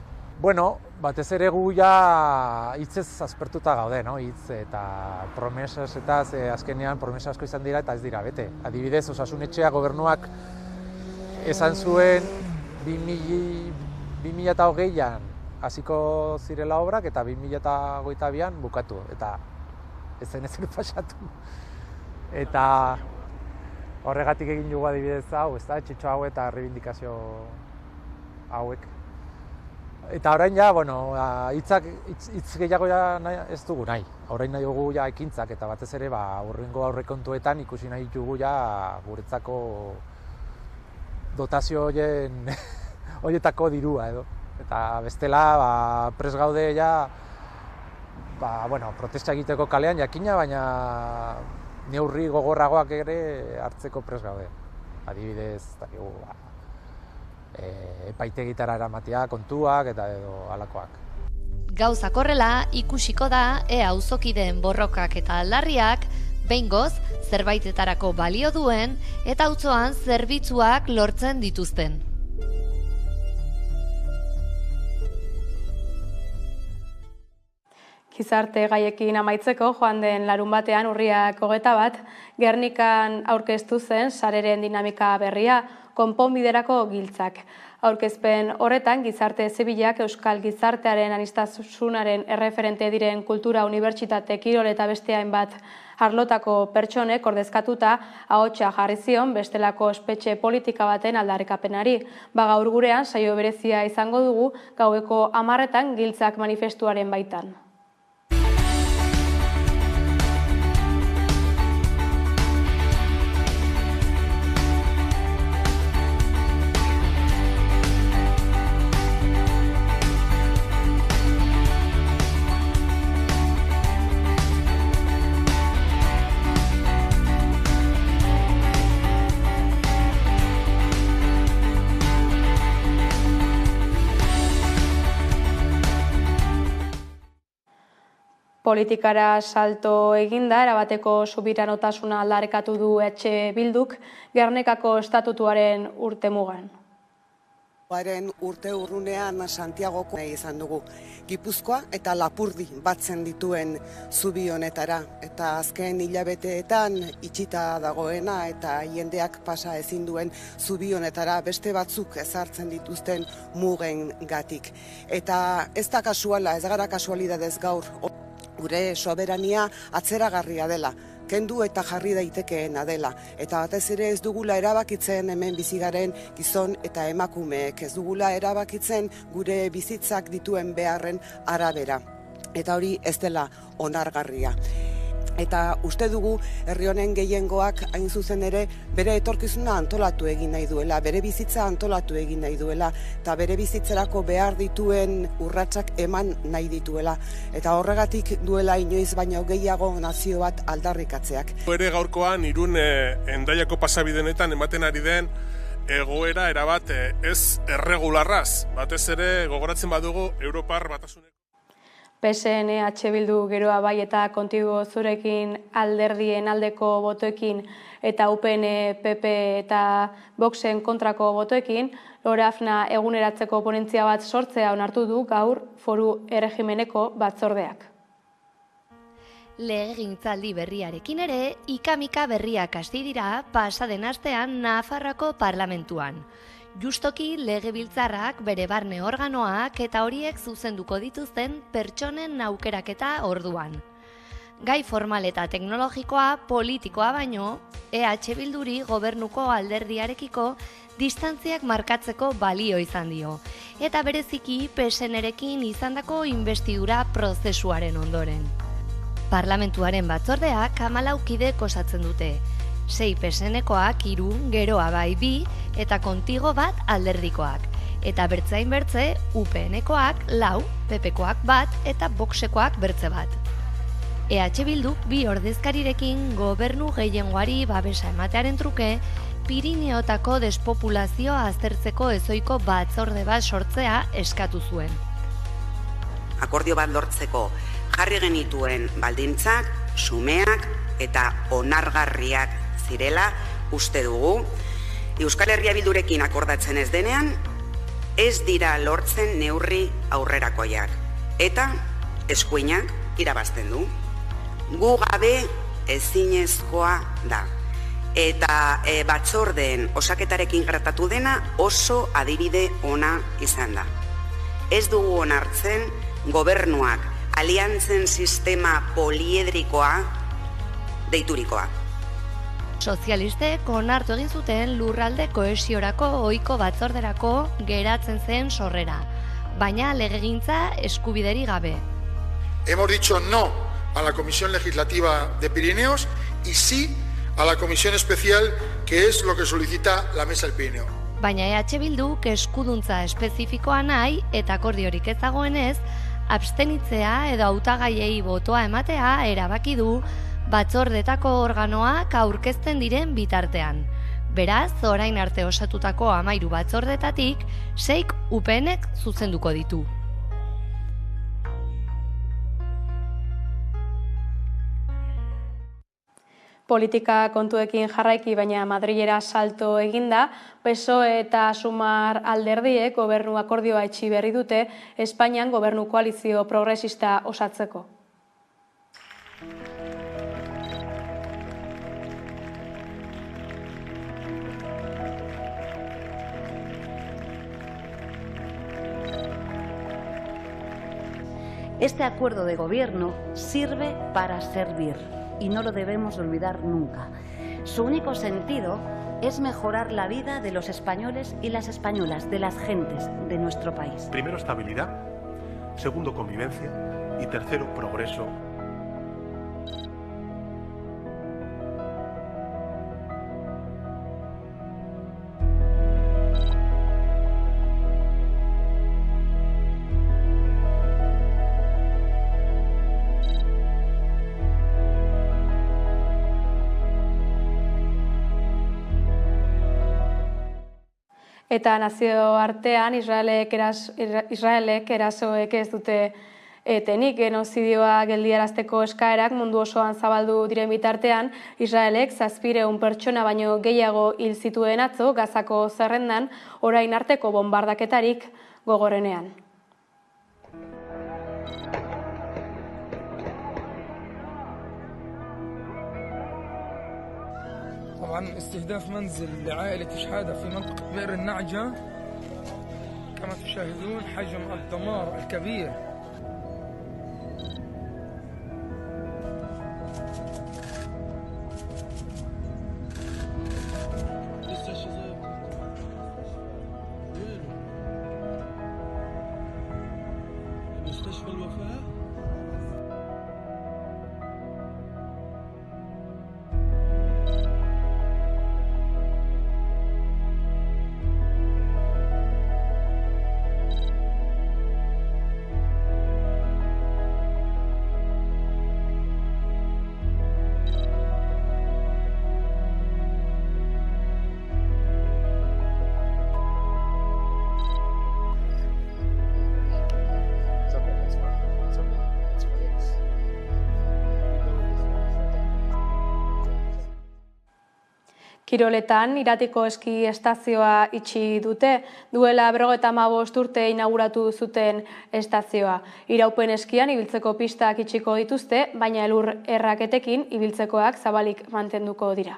Batez ere gu hitzez aspertuta gaude, hitz eta promesas eta azkenean promesa asko izan dira eta ez dira bete. Adibidez, Osasunetxea gobernuak esan zuen 2020an hasiko zirela obrak eta 2022an bukatu, eta ez zen ezer pasatu. Eta horregatik egin dugu adibidez hau, etxetxo hau eta reivindikazio hauek. Eta orain hitz gehiago ez dugu nahi. Orain nahi dugu ekintzak eta batez ere hurrengo aurrekontuetan ikusi nahi dugu guretzako dotazio horietako dirua edo. Eta bestela prest gaude protesta egiteko kalean jakina, baina neurri gogorragoak ere hartzeko prest gaude. Adibidez, epaitegitara eramatea, kontuak eta edo halakoak. Gauzak horrela ikusiko da auzokideen borrokak eta aldarriak behingoz zerbaitetarako balio duen eta auzoan zerbitzuak lortzen dituzten. Gizarte gaiekin amaitzeko, joan den larunbatean urriak 21, Gernikan aurkeztu zen sareren dinamika berria, konponbiderako giltzak. Aurkezpen horretan, Gizarte Zibilak Euskal Gizartearen aniztasunaren erreferente diren kultura, unibertsitate, kirol eta beste hainbat arlotako pertsonek ordezkatuta ahotsa jarri zion bestelako espetxe politika baten aldarrikapenari. Gaur gurean saio berezia izango dugu gaueko 10etan giltzak manifestuaren baitan. Politikara salto eginda, erabateko subiranotasuna aldarrikatu du Bilduk Gernikako estatutuaren urtemugan. Urte urrunean Santiagoko izan dugu. Gipuzkoa eta Lapurdi batzen dituen zubi honetara. Eta azken hilabeteetan itxita dagoena eta jendeak pasa ezin duen zubi honetara beste batzuk ezartzen dituzten mugen gatik. Eta ez da kasuala, ez gara kasualidadez gaur. Gure soberania atzeragarria dela, kendu eta jarri daitekeena dela. Eta batez ere ez dugula erabakitzen hemen bizigaren gizon eta emakumeek, ez dugula erabakitzen gure bizitzak dituen beharren arabera. Eta hori ez dela onargarria. Eta uste dugu herri honen gehiengoak hain zuzen ere bere etorkizuna antolatu egin nahi duela, bere bizitza antolatu egin nahi duela, eta bere bizitzerako behar dituen urratsak eman nahi dituela. Eta horregatik duela inoiz baino gehiago nazio bat aldarrikatzeak. Ere gaurkoan Irun Hendaiako pasabidenetan ematen ari den egoera erabat ez erregularraz. Batez ere gogoratzen badugu Europar Batasuneko. PSN, Bildu geroa bai eta Kontigo zurekin alderdien aldeko botoekin eta UPN, PP eta Voxen kontrako botoekin, Lorafna eguneratzeko ponentzia bat sortzea onartu du gaur foru erregimeneko batzordeak. Legegintzaldi berriarekin ere, ikamika berriak hasi dira pasaden astean Nafarroako parlamentuan. Justoki legebiltzarrak bere barne organoak eta horiek zuzenduko dituzten pertsonen aukeraketa orduan. Gai formal eta teknologikoa politikoa baino, Bilduri gobernuko alderdiarekiko distantziak markatzeko balio izan dio, eta bereziki PSN-erekin izandako investidura prozesuaren ondoren. Parlamentuaren batzordeak 14 kide osatzen dute, 6 PSN-ekoak 3, geroa bai 2 eta kontigo bat alderdikoak, eta bertzain bertze UPN-ekoak 4, PP-koak 1 eta Voxekoak bertze bat. EH Bilduk 2 ordezkarirekin gobernu gehiengoari babesa ematearen truke, Pirineotako despopulazioa aztertzeko ezoiko batzorde bat sortzea eskatu zuen. Akordio bat lortzeko jarri genituen baldintzak, xumeak eta onargarriak zirela uste dugu. Euskal Herria Bildurekin akordatzen ez denean, ez dira lortzen neurri aurrerakoiak eta eskuinak irabazten du. Gu gabe ezinezkoa da. Eta batzordeen osaketarekin gertatu dena oso adibide ona izan da. Ez dugu onartzen gobernuak aliantzen sistema poliedrikoa deiturikoa. Sozialistek onartu egin zuten lurralde kohesiorako ohiko batzorderako geratzen zen sorrera, baina legegintza eskubideri gabe. Hemos dicho no a la Comisión Legislativa de Pirineos y sí a la Comisión Especial, que es lo que solicita la Mesa del Pirineo. Baina EH Bilduk eskuduntza espezifikoa nahi eta akordiorik ez dagoenez, abstenitzea edo hautagaiei botoa ematea erabaki du batzordetako organoak aurkezten diren bitartean. Beraz, orain arte osatutako 13 batzordetatik, 6 UPNek zuzenduko ditu. Politika kontuekin jarraiki, baina Madrilera salto eginda, PSOE eta Sumar alderdiek gobernu akordioa etxi berri dute Espainian gobernu koalizio progresista osatzeko. Este acuerdo de gobierno sirve para servir y no lo debemos olvidar nunca. Su único sentido es mejorar la vida de los españoles y las españolas, de las gentes de nuestro país. Primero, estabilidad. Segundo, convivencia. Y tercero, progreso. Eta nazio artean Israelek erasoek ez dute etenik. Genozidioa geldiarazteko eskaerak mundu osoan zabaldu diren bitartean, Israelek 700 pertsona baino gehiago hil zituen atzo Gazako zerrendan orain arteko bonbardaketarik gogorrenean. طبعا استهداف منزل لعائلة شحادة في منطقة بئر النعجة كما تشاهدون حجم الدمار الكبير. مستشفى الوفاة Kiroletan, Iratiko eski estazioa itxi dute, duela 55 urte inauguratu zuten estazioa. Iraupen eskian ibiltzeko pistak itxiko dituzte, baina elur erraketekin ibiltzekoak zabalik mantenduko dira.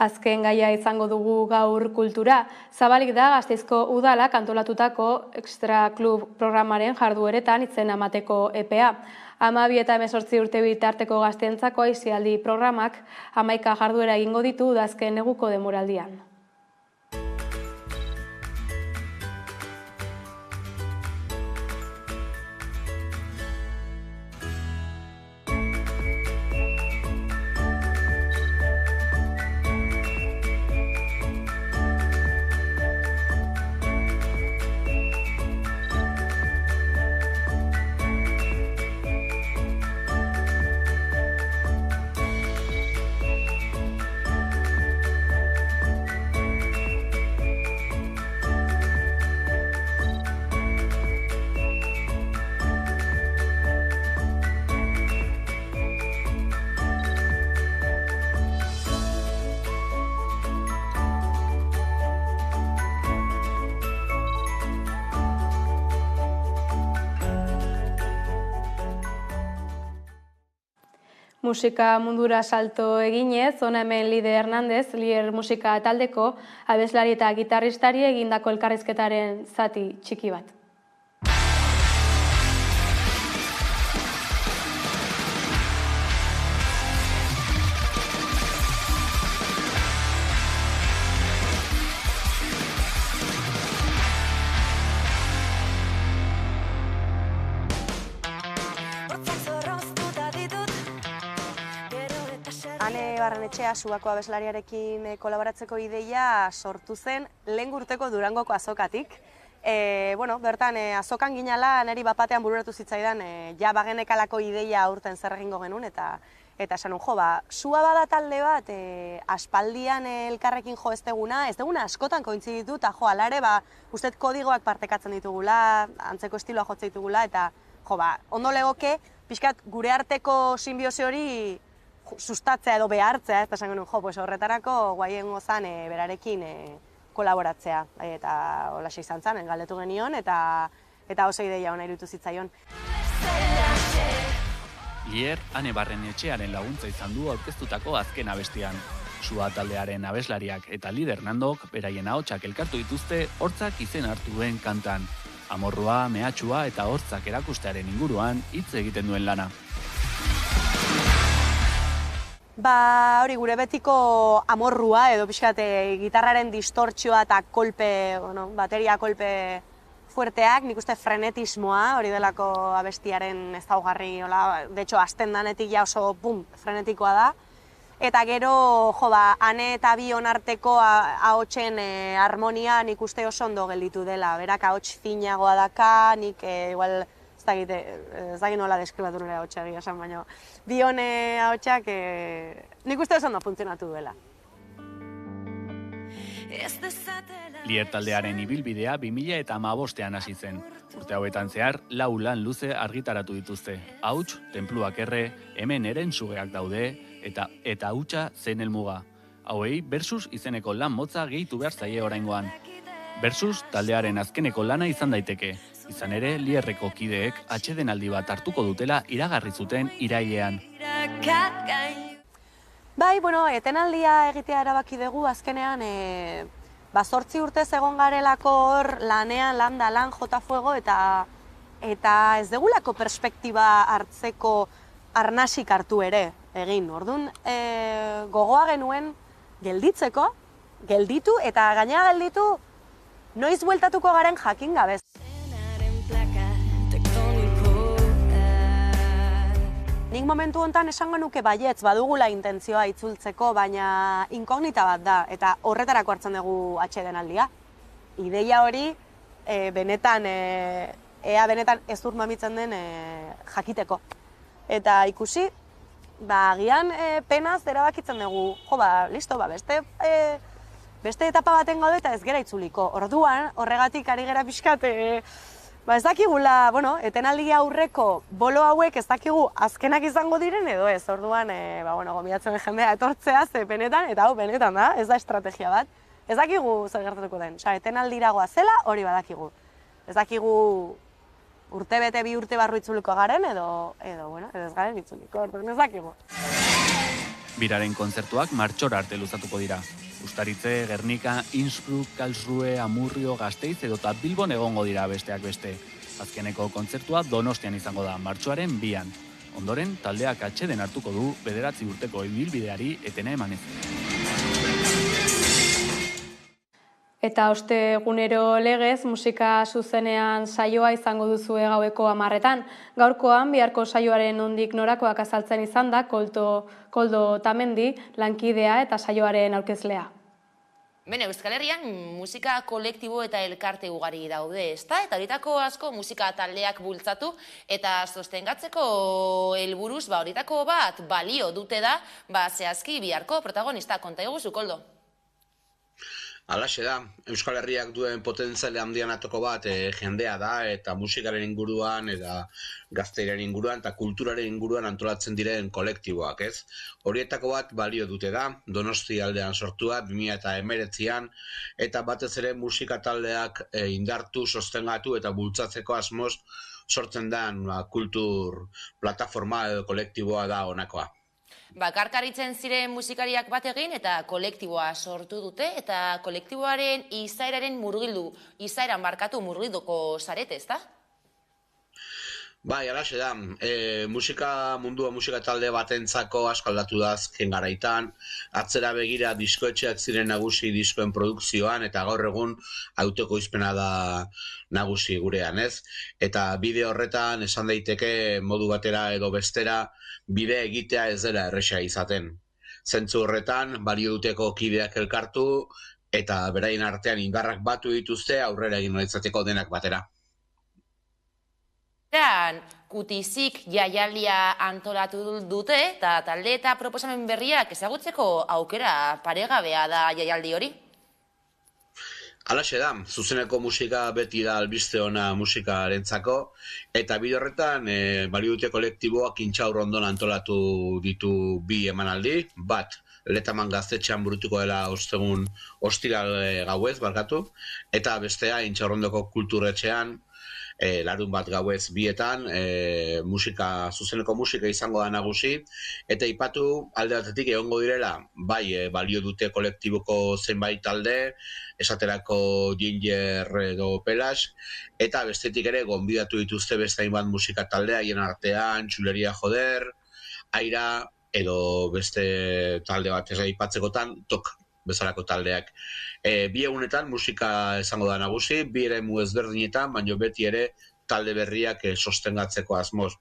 Azken gaia izango dugu gaur kultura. Zabalik da Gasteizko udalak antolatutako Extra Club programaren jardueretan izena emateko epea. 12 eta 18 urte bitarteko gazteentzako aisialdi programak 11 jarduera egingo ditu udazken neguko denboraldian. Musika mundura salto eginez, hona hemen Lide Hernandez, Lier musika taldeko abeslari eta gitarristari egindako elkarrizketaren zati txiki bat. Barrenetxea Subako abeslariarekin kolaboratzeko ideia sortu zen lehen urteko Durangoko azokatik. Bertan azokan ginala niri bapatean bururatu zitzaidan ja bagenekalako ideia aurten zer egingo genuen eta esan Sua bada talde bat aspaldian elkarrekin jo ez deguna askotan kointziditu eta alare ustet kodigoak partekatzen ditugula, antzeko estiloa jotzen ditugula eta ondo legoke pixkat gure arteko sinbiosi hori sustatzea edo behartzea, eta esan genuen, horretarako guaien gozan berarekin kolaboratzea. Eta holaxe izan zen, galdetu genion, eta oso ideia ona iruditu zitzaion. Lier, Ane Barrenetxearen laguntza izan du aurkeztutako azken abestian. Sua taldearen abeslariak eta Lide Hernandok beraien ahotsak elkartu dituzte hortzak izen hartu duen kantan. Amorrua, mehatxua eta hortzak erakustearen inguruan hitz egiten duen lana. Hori gure betiko amorrua edo pixkate gitarraren distortzioa eta kolpe, bateria kolpe fuerteak, nik uste frenetismoa hori delako abestiaren ezaugarri, de hecho, azten danetik ja oso frenetikoa da. Eta gero, Ane eta Bion arteko ahotsen harmonia nik uste oso ondo gelditu dela. Berak ahots finagoa daka, nik igual ez dakit nola deskribatu nire ahotsa egia esan, baina Bion ahotsak nik uste oso ondo funtzionatu duela. Lier taldearen ibilbidea 2015ean hasi zen. Urte hauetan zehar, 4 lan luze argitaratu dituzte. Hauts, tenpluak erre, hemen eren sugeak daude, eta hutsa zen helmuga. Hauei, Versus izeneko lan motza gehitu behar zaie oraingoan. Versus taldearen azkeneko lana izan daiteke. Izan ere, Lierreko kideek atsedenaldi bat hartuko dutela iragarri zuten irailean. Etenaldia egitea erabaki dugu azkenean 8 urtez egon garelako hor lanean, lan jota fuego eta ez degulako perspektiba hartzeko arnasik hartu ere egin. Orduan gogoa genuen gelditu eta gainera gelditu noiz bueltatuko garen jakin gabe. Nik momentu honetan esango nuke baietz badugula intentzioa itzultzeko, baina inkognita bat da, eta horretarako hartzen dugu atsedenaldia. Ideia hori benetan ez dut mamitzen den jakiteko. Eta ikusi, agian penaz erabakitzen dugu, beste etapa baten gaude eta ez gera itzuliko. Orduan, horregatik ari gera pixkat, ez dakigula, etenaldia aurreko bolo hauek ez dakigu azkenak izango diren edo ez. Orduan, gomiatzen jendea etortzea, ze benetan, eta hau benetan da, ez da estrategia bat. Ez dakigu zer gertatuko den. Etenaldiragoa zela hori badakigu. Ez dakigu urte bete 2 urte barru itzuliko garen edo ez garen itzuliko, orduan ez dakigu. Biraren kontzertuak martxora arte luzatuko dira. Ustaritze, Gernika, Innsbruck, Karlsruhe, Amurrio, Gasteiz edota Bilbon egongo dira besteak beste. Azkeneko kontzertua Donostian izango da martxoaren 2an. Ondoren, taldeak atseden hartuko du 9 urteko ibilbideari etena emanez. Eta ostegunero legez, musika zuzenean saioa izango duzue gaueko 10etan. Gaurkoan, biharko saioaren nondik norakoak azaltzen izan da, Koldo Tamendi, lankidea eta saioaren aurkezlea. Bene, Euskal Herrian musika kolektibo eta elkarte ugari daude, ezta? Eta horietako asko musika taldeak bultzatu eta sostengatzeko helburuz, horietako bat balio dute da, zehazki biharko protagonista. Konta iguzu, Koldo? Halaxe da, Euskal Herriak duen potentziale handian atoko bat jendea da, eta musikaren inguruan, eta gaztearen inguruan, eta kulturaren inguruan antolatzen diren kolektiboak, ez? Horietako bat balio dute da, Donosti aldean sortua, 2019an, eta batez ere musika taldeak indartu, sostengatu eta bultzatzeko asmoz sortzen den kultur plataforma edo kolektiboa da honakoa. Karkaritzen ziren musikariak bat egin eta kolektiboa sortu dute eta kolektiboaren izaeraren murgilduko zarete, ezta? Bai, halaxe da, musika talde batentzako asko aldatu da azken garaitan, atzera begira diskoetxeak ziren nagusi diskoen produkzioan, eta gaur egun autokoizpena da nagusi gurean, ez? Eta bide horretan esan daiteke modu batera edo bestera bide egitea ez dela erresa izaten. Zentzu horretan, balio duteko kideak elkartu eta beraien artean indarrak batu dituzte aurrera egin noitzateko denak batera. Kutizik jaialdia antolatu dute eta talde eta proposamen berriak ezagutzeko aukera paregabea da jaialdi hori? Halaxe da, zuzeneko musika beti da albiste ona musikarentzako, eta bide horretan balio dute kolektiboak Intxaur Rondon antolatu ditu 2 emanaldi, bat Letaman Gaztetxean burutuko dela ostiral gauez, eta bestea Intxaur Rondoko kulturetxean, larun bat gauez 2etan, zuzeneko musika izango da nagusi, eta ipatu alde batetik egongo direla, bai balio dute kolektiboko zenbait talde, esaterako Ginger edo Pelas, eta bestetik ere gonbidatu dituzte beste hainbat musika taldea, haien artean, Txuleria Joder, Aira, edo beste talde bat aipatzekotan, Tok bezalako taldeak. 2 egunetan musika izango da nagusi, 2 eremu ezberdinetan, baina beti ere talde berriak sostengatzeko asmoz.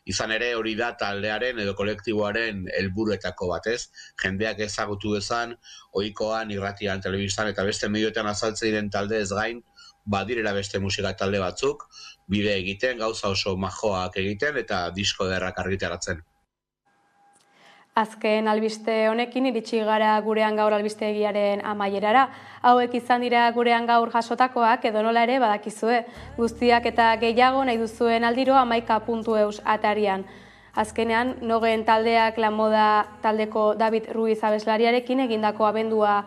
Izan ere hori da taldearen edo kolektiboaren helburuetako bat, ez? Jendeak ezagutu dezan, ohikoan, irratian, telebistan eta beste medioetan azaltzen diren talde ez gain, badirela beste musika talde batzuk, bide egiten, gauza oso majoak egiten eta disko ederrak argitaratzen. Azken albiste honekin iritsi gara gurean gaur albistegiaren amaierara. Hauek izan dira gurean gaur jasotakoak edo nola ere badakizue. Guztiak eta gehiago nahi duzuen aldiro 11.eus atarian. Azkenean, Nogen taldeak La Moda taldeko David Ruiz abeslariarekin egindako abendua